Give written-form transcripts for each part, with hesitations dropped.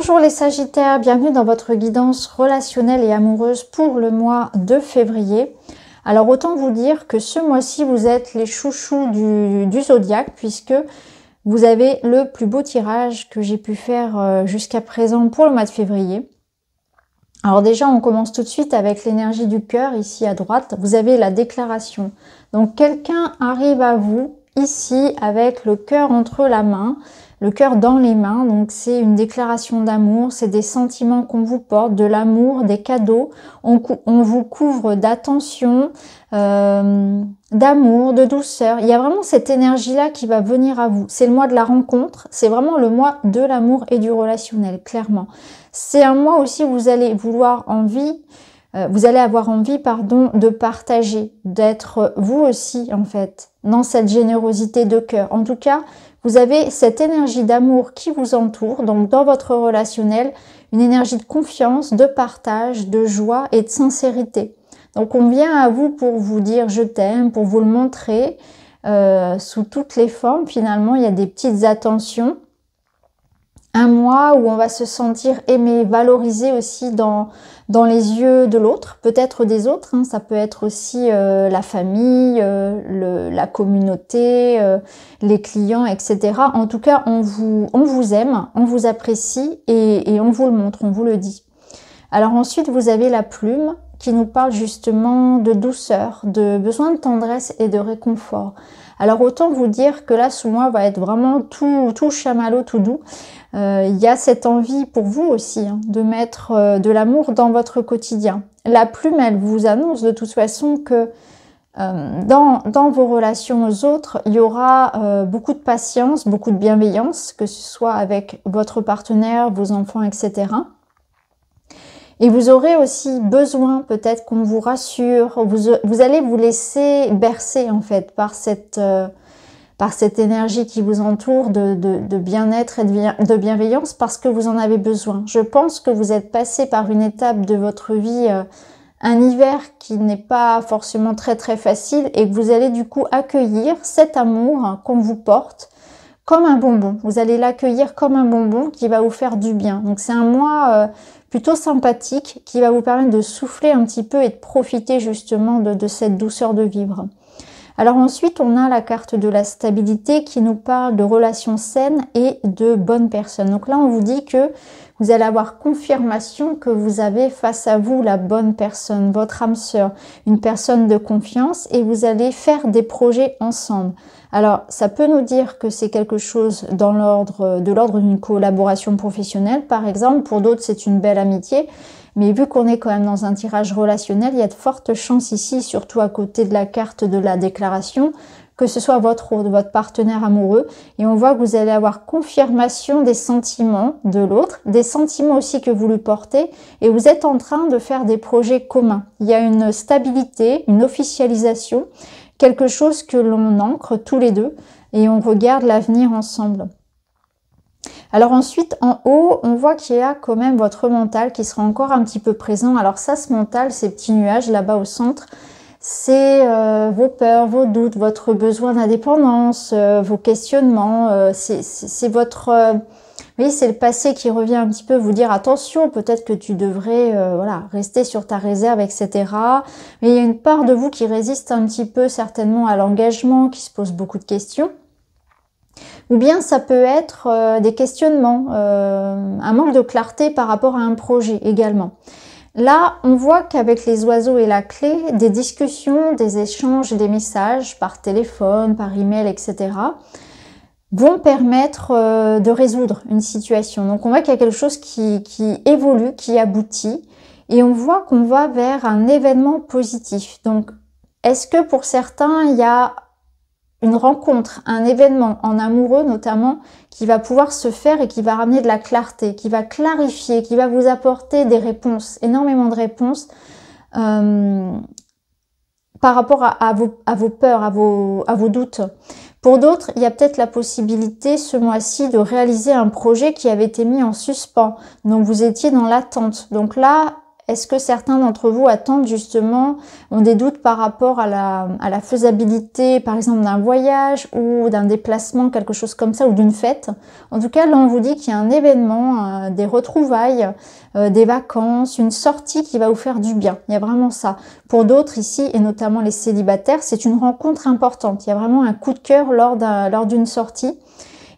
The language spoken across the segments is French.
Bonjour les Sagittaires, bienvenue dans votre guidance relationnelle et amoureuse pour le mois de février. Alors autant vous dire que ce mois-ci vous êtes les chouchous du zodiaque puisque vous avez le plus beau tirage que j'ai pu faire jusqu'à présent pour le mois de février. Alors déjà on commence tout de suite avec l'énergie du cœur ici à droite. Vous avez la déclaration. Donc quelqu'un arrive à vous ici avec le cœur entre la main. Le cœur dans les mains, donc c'est une déclaration d'amour, c'est des sentiments qu'on vous porte, de l'amour, des cadeaux. On vous couvre d'attention, d'amour, de douceur. Il y a vraiment cette énergie-là qui va venir à vous. C'est le mois de la rencontre, c'est vraiment le mois de l'amour et du relationnel, clairement. C'est un mois aussi où vous allez avoir envie de partager, d'être vous aussi en fait, dans cette générosité de cœur. En tout cas, vous avez cette énergie d'amour qui vous entoure, donc dans votre relationnel, une énergie de confiance, de partage, de joie et de sincérité. Donc on vient à vous pour vous dire je t'aime, pour vous le montrer sous toutes les formes. Finalement, il y a des petites attentions. Un mois où on va se sentir aimé, valorisé aussi dans les yeux de l'autre, peut-être des autres, hein. Ça peut être aussi la famille, la communauté, les clients, etc. En tout cas, on vous aime, on vous apprécie et on vous le montre, on vous le dit. Alors ensuite, vous avez la plume qui nous parle justement de douceur, de besoin de tendresse et de réconfort. Alors autant vous dire que là, ce mois va être vraiment tout chamallow, tout doux. Il y a cette envie pour vous aussi hein, de mettre de l'amour dans votre quotidien. La plume, elle vous annonce de toute façon que dans vos relations aux autres, il y aura beaucoup de patience, beaucoup de bienveillance, que ce soit avec votre partenaire, vos enfants, etc. Et vous aurez aussi besoin peut-être qu'on vous rassure, vous allez vous laisser bercer en fait par cette énergie qui vous entoure de bien-être et de bienveillance parce que vous en avez besoin. Je pense que vous êtes passé par une étape de votre vie, un hiver qui n'est pas forcément très facile et que vous allez du coup accueillir cet amour qu'on vous porte comme un bonbon. Vous allez l'accueillir comme un bonbon qui va vous faire du bien. Donc c'est un mois plutôt sympathique qui va vous permettre de souffler un petit peu et de profiter justement de cette douceur de vivre. Alors ensuite, on a la carte de la stabilité qui nous parle de relations saines et de bonnes personnes. Donc là, on vous dit que vous allez avoir confirmation que vous avez face à vous la bonne personne, votre âme sœur, une personne de confiance et vous allez faire des projets ensemble. Alors, ça peut nous dire que c'est quelque chose de l'ordre d'une collaboration professionnelle, par exemple. Pour d'autres, c'est une belle amitié. Mais vu qu'on est quand même dans un tirage relationnel, il y a de fortes chances ici, surtout à côté de la carte de la déclaration, que ce soit votre partenaire amoureux. Et on voit que vous allez avoir confirmation des sentiments de l'autre, des sentiments aussi que vous lui portez. Et vous êtes en train de faire des projets communs. Il y a une stabilité, une officialisation, quelque chose que l'on ancre tous les deux et on regarde l'avenir ensemble. Alors ensuite, en haut, on voit qu'il y a quand même votre mental qui sera encore un petit peu présent. Alors ça, ce mental, ces petits nuages là-bas au centre, c'est vos peurs, vos doutes, votre besoin d'indépendance, vos questionnements. C'est votre... oui, c'est le passé qui revient un petit peu vous dire attention, peut-être que tu devrais rester sur ta réserve, etc. Mais il y a une part de vous qui résiste un petit peu certainement à l'engagement, qui se pose beaucoup de questions. Ou bien ça peut être des questionnements, un manque de clarté par rapport à un projet également. Là, on voit qu'avec les oiseaux et la clé, des discussions, des échanges, des messages par téléphone, par email, etc. vont permettre de résoudre une situation. Donc on voit qu'il y a quelque chose qui évolue, qui aboutit et on voit qu'on va vers un événement positif. Donc est-ce que pour certains, il y a une rencontre, un événement en amoureux notamment, qui va pouvoir se faire et qui va ramener de la clarté, qui va clarifier, qui va vous apporter des réponses, énormément de réponses par rapport à vos peurs, à vos doutes. Pour d'autres, il y a peut-être la possibilité ce mois-ci de réaliser un projet qui avait été mis en suspens, donc vous étiez dans l'attente. Donc là, Est-ce que certains d'entre vous attendent justement, ont des doutes par rapport à la faisabilité, par exemple, d'un voyage ou d'un déplacement, quelque chose comme ça, ou d'une fête? En tout cas, là, on vous dit qu'il y a un événement, des retrouvailles, des vacances, une sortie qui va vous faire du bien. Il y a vraiment ça. Pour d'autres ici, et notamment les célibataires, c'est une rencontre importante. Il y a vraiment un coup de cœur lors d'une sortie.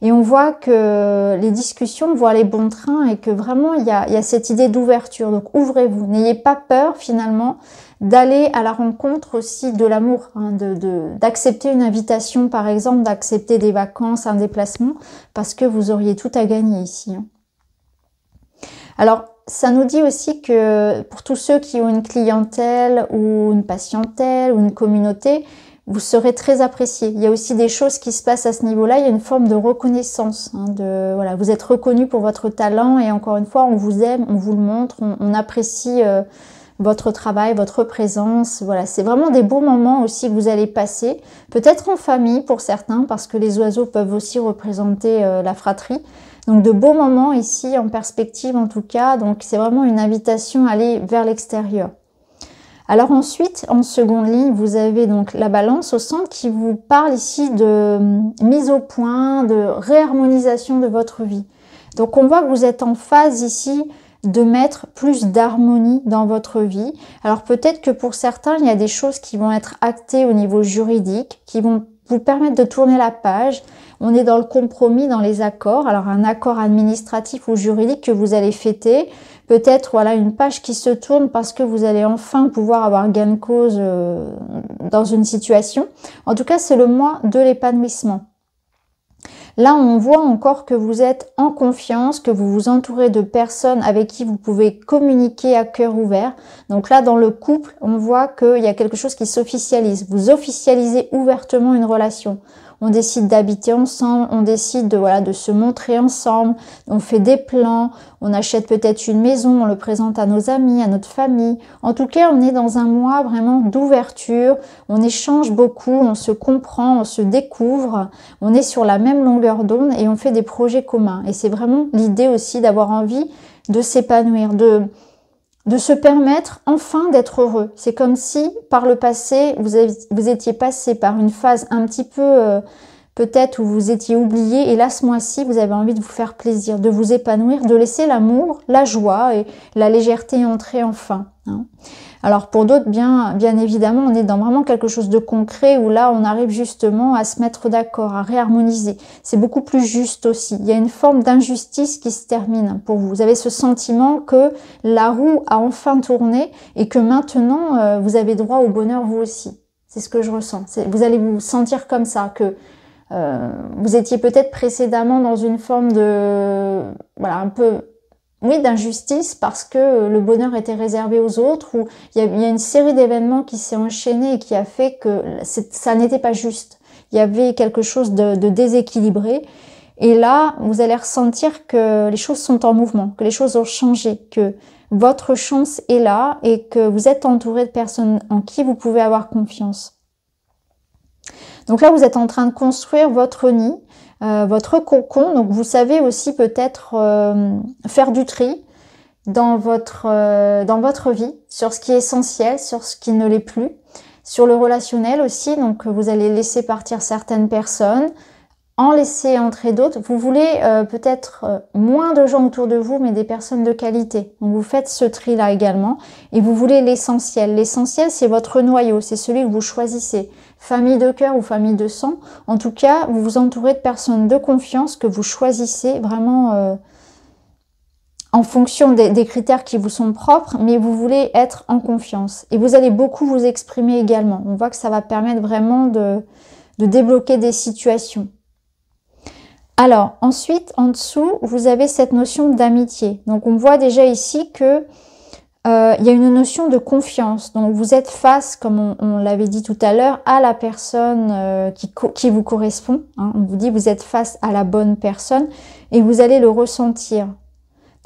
Et on voit que les discussions vont aller bon train et que vraiment il y a cette idée d'ouverture. Donc ouvrez-vous, n'ayez pas peur finalement d'aller à la rencontre aussi de l'amour, hein, d'accepter une invitation par exemple, d'accepter des vacances, un déplacement, parce que vous auriez tout à gagner ici. Hein. Alors ça nous dit aussi que pour tous ceux qui ont une clientèle ou une patientèle ou une communauté, vous serez très apprécié. Il y a aussi des choses qui se passent à ce niveau-là. Il y a une forme de reconnaissance. Hein, voilà, vous êtes reconnu pour votre talent et encore une fois, on vous aime, on vous le montre, on apprécie votre travail, votre présence. Voilà, c'est vraiment des beaux moments aussi que vous allez passer. Peut-être en famille pour certains, parce que les oiseaux peuvent aussi représenter la fratrie. Donc de beaux moments ici en perspective en tout cas. Donc c'est vraiment une invitation à aller vers l'extérieur. Alors ensuite, en seconde ligne, vous avez donc la balance au centre qui vous parle ici de mise au point, de réharmonisation de votre vie. Donc on voit que vous êtes en phase ici de mettre plus d'harmonie dans votre vie. Alors peut-être que pour certains, il y a des choses qui vont être actées au niveau juridique, qui vont vous permettre de tourner la page. On est dans le compromis, dans les accords. Alors un accord administratif ou juridique que vous allez fêter. Peut-être voilà une page qui se tourne parce que vous allez enfin pouvoir avoir gain de cause dans une situation. En tout cas, c'est le mois de l'épanouissement. Là, on voit encore que vous êtes en confiance, que vous vous entourez de personnes avec qui vous pouvez communiquer à cœur ouvert. Donc là, dans le couple, on voit qu'il y a quelque chose qui s'officialise. Vous officialisez ouvertement une relation. On décide d'habiter ensemble, on décide de se montrer ensemble, on fait des plans, on achète peut-être une maison, on le présente à nos amis, à notre famille. En tout cas, on est dans un mois vraiment d'ouverture, on échange beaucoup, on se comprend, on se découvre, on est sur la même longueur d'onde et on fait des projets communs. Et c'est vraiment l'idée aussi d'avoir envie de s'épanouir, de se permettre enfin d'être heureux. C'est comme si par le passé, vous étiez passé par une phase un petit peu peut-être où vous étiez oublié et là ce mois-ci, vous avez envie de vous faire plaisir, de vous épanouir, de laisser l'amour, la joie et la légèreté entrer enfin. Hein. Alors pour d'autres, bien évidemment, on est dans vraiment quelque chose de concret où là, on arrive justement à se mettre d'accord, à réharmoniser. C'est beaucoup plus juste aussi. Il y a une forme d'injustice qui se termine pour vous. Vous avez ce sentiment que la roue a enfin tourné et que maintenant, vous avez droit au bonheur vous aussi. C'est ce que je ressens. Vous allez vous sentir comme ça, que vous étiez peut-être précédemment dans une forme de... voilà, un peu... oui, d'injustice parce que le bonheur était réservé aux autres ou il y a une série d'événements qui s'est enchaînée et qui a fait que ça n'était pas juste. Il y avait quelque chose de déséquilibré et là, vous allez ressentir que les choses sont en mouvement, que les choses ont changé, que votre chance est là et que vous êtes entouré de personnes en qui vous pouvez avoir confiance. Donc là, vous êtes en train de construire votre nid, votre cocon. Donc vous savez aussi peut-être faire du tri dans votre vie, sur ce qui est essentiel, sur ce qui ne l'est plus, sur le relationnel aussi. Donc vous allez laisser partir certaines personnes, en laisser entrer d'autres. Vous voulez peut-être moins de gens autour de vous, mais des personnes de qualité. Donc vous faites ce tri-là également. Et vous voulez l'essentiel. L'essentiel, c'est votre noyau, c'est celui que vous choisissez. Famille de cœur ou famille de sang. En tout cas, vous vous entourez de personnes de confiance que vous choisissez vraiment en fonction des critères qui vous sont propres, mais vous voulez être en confiance. Et vous allez beaucoup vous exprimer également. On voit que ça va permettre vraiment de débloquer des situations. Alors, ensuite, en dessous, vous avez cette notion d'amitié. Donc, on voit déjà ici que il y a une notion de confiance. Donc, vous êtes face, comme on l'avait dit tout à l'heure, à la personne qui vous correspond. Hein. On vous dit vous êtes face à la bonne personne et vous allez le ressentir.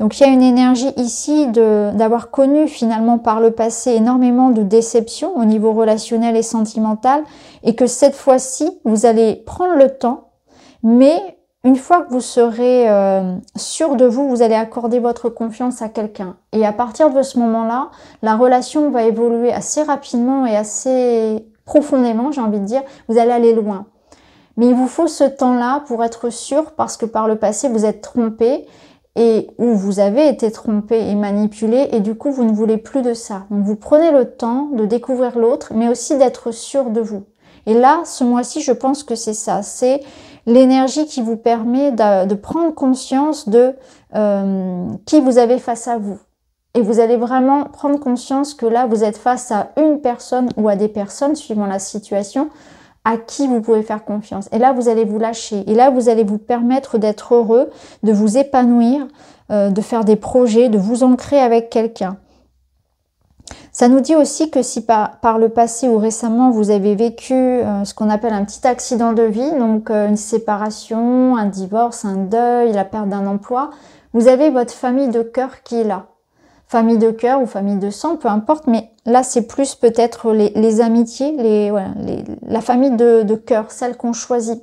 Donc, il y a une énergie ici d'avoir connu finalement par le passé énormément de déceptions au niveau relationnel et sentimental et que cette fois-ci, vous allez prendre le temps, mais une fois que vous serez sûr de vous, vous allez accorder votre confiance à quelqu'un. Et à partir de ce moment-là, la relation va évoluer assez rapidement et assez profondément, j'ai envie de dire. Vous allez aller loin. Mais il vous faut ce temps-là pour être sûr, parce que par le passé, vous êtes trompé et ou vous avez été trompé et manipulé, et du coup, vous ne voulez plus de ça. Donc, vous prenez le temps de découvrir l'autre, mais aussi d'être sûr de vous. Et là, ce mois-ci, je pense que c'est ça. C'est l'énergie qui vous permet de prendre conscience de qui vous avez face à vous. Et vous allez vraiment prendre conscience que là, vous êtes face à une personne ou à des personnes, suivant la situation, à qui vous pouvez faire confiance. Et là, vous allez vous lâcher. Et là, vous allez vous permettre d'être heureux, de vous épanouir, de faire des projets, de vous ancrer avec quelqu'un. Ça nous dit aussi que si par le passé ou récemment, vous avez vécu ce qu'on appelle un petit accident de vie, donc une séparation, un divorce, un deuil, la perte d'un emploi, vous avez votre famille de cœur qui est là. Famille de cœur ou famille de sang, peu importe, mais là c'est plus peut-être les amitiés, la famille de cœur, celle qu'on choisit.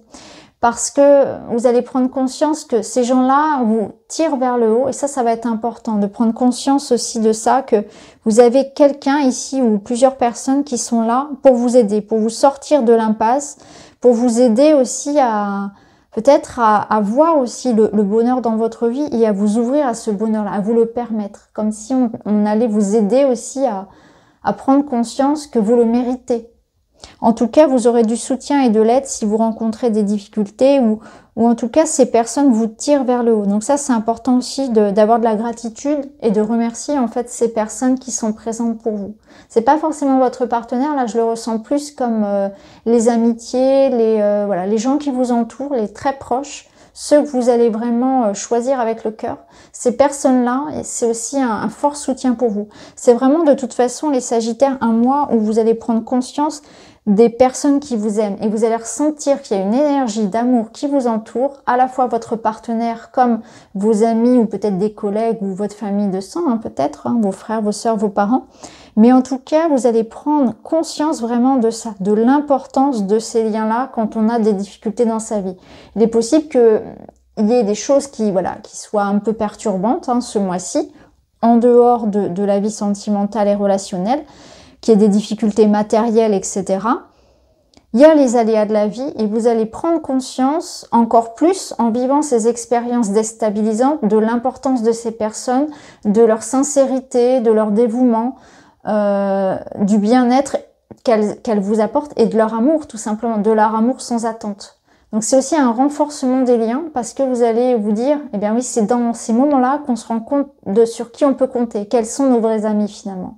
Parce que vous allez prendre conscience que ces gens-là vous tirent vers le haut, et ça va être important, de prendre conscience aussi de ça, que vous avez quelqu'un ici ou plusieurs personnes qui sont là pour vous aider, pour vous sortir de l'impasse, pour vous aider aussi à peut-être à voir aussi le bonheur dans votre vie et à vous ouvrir à ce bonheur-là, à vous le permettre, comme si on allait vous aider aussi à prendre conscience que vous le méritez. En tout cas, vous aurez du soutien et de l'aide si vous rencontrez des difficultés ou en tout cas, ces personnes vous tirent vers le haut. Donc ça, c'est important aussi d'avoir de la gratitude et de remercier en fait ces personnes qui sont présentes pour vous. C'est pas forcément votre partenaire, là je le ressens plus comme les amitiés, les gens qui vous entourent, les très proches, ceux que vous allez vraiment choisir avec le cœur. Ces personnes-là, c'est aussi un fort soutien pour vous. C'est vraiment de toute façon les Sagittaires un mois où vous allez prendre conscience des personnes qui vous aiment et vous allez ressentir qu'il y a une énergie d'amour qui vous entoure, à la fois votre partenaire comme vos amis ou peut-être des collègues ou votre famille de sang, peut-être, vos frères, vos sœurs, vos parents. Mais en tout cas, vous allez prendre conscience vraiment de ça, de l'importance de ces liens-là quand on a des difficultés dans sa vie. Il est possible qu'il y ait des choses qui soient un peu perturbantes ce mois-ci, en dehors de la vie sentimentale et relationnelle, qu'il y ait des difficultés matérielles, etc. Il y a les aléas de la vie et vous allez prendre conscience encore plus en vivant ces expériences déstabilisantes de l'importance de ces personnes, de leur sincérité, de leur dévouement, du bien-être qu'elles vous apportent et de leur amour tout simplement, de leur amour sans attente. Donc c'est aussi un renforcement des liens parce que vous allez vous dire, eh bien oui, c'est dans ces moments-là qu'on se rend compte de sur qui on peut compter, quels sont nos vrais amis finalement.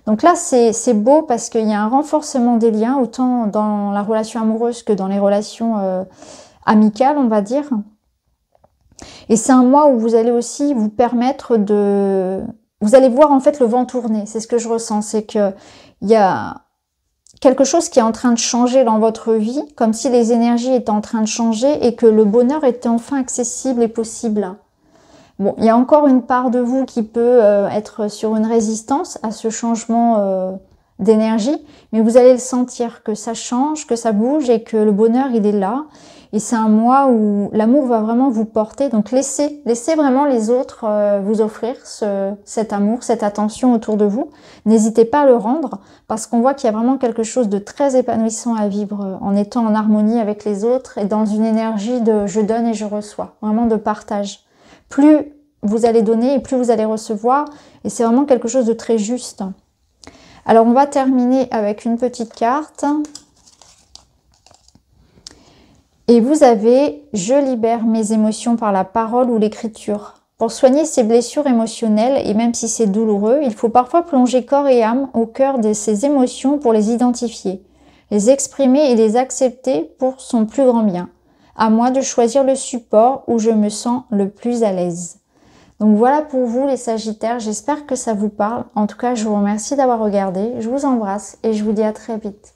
Donc là, c'est beau parce qu'il y a un renforcement des liens, autant dans la relation amoureuse que dans les relations amicales, on va dire. Et c'est un mois où vous allez aussi vous permettre de... Vous allez voir en fait le vent tourner, c'est ce que je ressens, c'est qu'il y a quelque chose qui est en train de changer dans votre vie, comme si les énergies étaient en train de changer et que le bonheur était enfin accessible et possible. Bon, il y a encore une part de vous qui peut être sur une résistance à ce changement d'énergie, mais vous allez le sentir, que ça change, que ça bouge et que le bonheur, il est là. Et c'est un mois où l'amour va vraiment vous porter. Donc laissez vraiment les autres vous offrir cet amour, cette attention autour de vous. N'hésitez pas à le rendre parce qu'on voit qu'il y a vraiment quelque chose de très épanouissant à vivre en étant en harmonie avec les autres et dans une énergie de je donne et je reçois, vraiment de partage. Plus vous allez donner et plus vous allez recevoir. Et c'est vraiment quelque chose de très juste. Alors, on va terminer avec une petite carte. Et vous avez « Je libère mes émotions par la parole ou l'écriture ». Pour soigner ces blessures émotionnelles, et même si c'est douloureux, il faut parfois plonger corps et âme au cœur de ces émotions pour les identifier, les exprimer et les accepter pour son plus grand bien. À moi de choisir le support où je me sens le plus à l'aise. Donc voilà pour vous les Sagittaires, j'espère que ça vous parle. En tout cas, je vous remercie d'avoir regardé, je vous embrasse et je vous dis à très vite.